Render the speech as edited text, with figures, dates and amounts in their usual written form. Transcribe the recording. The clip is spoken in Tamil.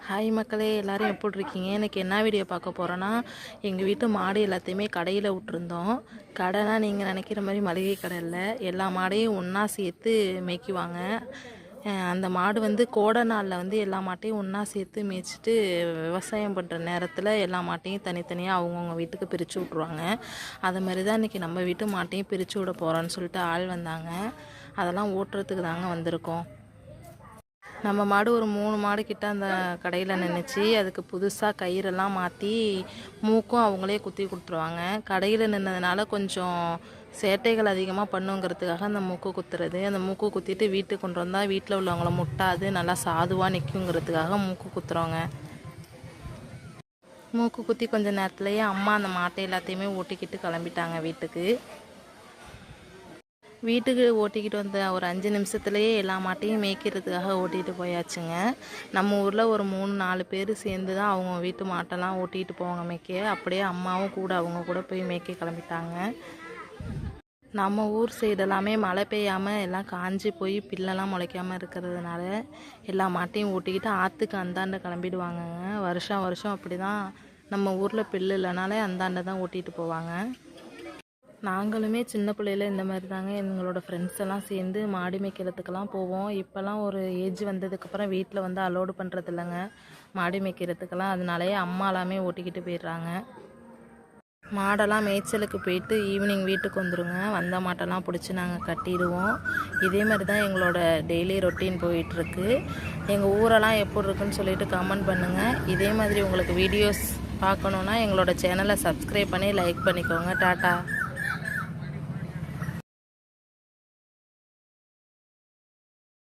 ஹாய் மக்களே, எல்லோரும் எப்படி இருக்கீங்க? இன்றைக்கி என்ன வீடியோ பார்க்க போகிறோன்னா, எங்கள் வீட்டு மாடு எல்லாத்தையுமே கடையில் விட்டுருந்தோம். கடைனா நீங்கள் நினைக்கிற மாதிரி மளிகை கடை இல்லை, எல்லா மாடையும் ஒன்றா சேர்த்து மேய்க்குவாங்க. அந்த மாடு கோடை நாளில் எல்லா மாட்டையும் ஒன்றா சேர்த்து மேய்ச்சிட்டு விவசாயம் பண்ணுற நேரத்தில் எல்லா மாட்டையும் தனித்தனியாக அவங்கவுங்க வீட்டுக்கு பிரித்து விட்ருவாங்க. அது மாதிரி தான் இன்றைக்கி நம்ம வீட்டு மாட்டையும் பிரித்து விட போகிறோன்னு சொல்லிட்டு ஆள் வந்தாங்க. அதெல்லாம் ஓட்டுறதுக்கு தாங்க வந்திருக்கோம். நம்ம மாடு ஒரு 3 மாடு கிட்ட அந்த கடையில் நின்றுச்சு. அதுக்கு புதுசாக கயிறெல்லாம் மாற்றி மூக்கும் அவங்களே குத்தி கொடுத்துருவாங்க. கடையில் நின்றதுனால கொஞ்சம் சேட்டைகள் அதிகமாக பண்ணுங்கிறதுக்காக அந்த மூக்கு குத்துறது. அந்த மூக்கு குத்திட்டு வீட்டுக்கு கொண்டு வந்தால் வீட்டில் உள்ளவங்கள முட்டாது, நல்லா சாதுவாக நிற்குங்கிறதுக்காக மூக்கு குத்துறோங்க. மூக்கு குத்தி கொஞ்சம் நேரத்துலேயே அம்மா அந்த மாட்டை எல்லாத்தையுமே ஓட்டிக்கிட்டு கிளம்பிட்டாங்க வீட்டுக்கு. வீட்டுக்கு ஓட்டிக்கிட்டு வந்த ஒரு 5 நிமிஷத்துலேயே எல்லா மாட்டையும் மேய்க்கிறதுக்காக ஓட்டிகிட்டு போயாச்சுங்க. நம்ம ஊரில் ஒரு 3-4 பேர் சேர்ந்து தான் அவங்க வீட்டு மாட்டெல்லாம் ஓட்டிகிட்டு போவாங்க மேய்க்க. அப்படியே அம்மாவும் கூட அவங்க கூட போய் மேய்க்க கிளம்பிட்டாங்க. நம்ம ஊர் சைடெல்லாமே மழை பெய்யாமல் எல்லாம் காஞ்சி போய் பில்லெல்லாம் முளைக்காமல் இருக்கிறதுனால எல்லா மாட்டையும் ஓட்டிக்கிட்டு ஆற்றுக்கு அந்தாண்ட கிளம்பிடுவாங்கங்க. வருஷம் வருஷம் அப்படி தான் நம்ம ஊரில் பில்லு இல்லைனாலே அந்தாண்ட தான் ஓட்டிகிட்டு போவாங்க. நாங்களுமே சின்ன பிள்ளையில இந்த மாதிரி தாங்க எங்களோட ஃப்ரெண்ட்ஸ் எல்லாம் சேர்ந்து மாடு மேய்க்கிறதுக்கெல்லாம் போவோம். இப்போல்லாம் ஒரு ஏஜ் வந்ததுக்கப்புறம் வீட்டில் அலோடு பண்ணுறது இல்லைங்க மாடு மேய்க்கிறதுக்கெல்லாம். அதனாலேயே அம்மா எல்லாமே ஓட்டிக்கிட்டு போயிடுறாங்க. மாடெல்லாம் மேய்ச்சலுக்கு போயிட்டு ஈவினிங் வீட்டுக்கு வந்துடுங்க. வந்த மாட்டெல்லாம் பிடிச்சி நாங்கள் கட்டிடுவோம். இதே மாதிரி தான் எங்களோட டெய்லி ரொட்டீன் போயிட்டுருக்கு. எங்கள் ஊரெல்லாம் எப்படி இருக்குன்னு சொல்லிட்டு கமெண்ட் பண்ணுங்கள். இதே மாதிரி உங்களுக்கு வீடியோஸ் பார்க்கணுன்னா எங்களோட சேனலை சப்ஸ்கிரைப் பண்ணி லைக் பண்ணிக்கோங்க. டாட்டா.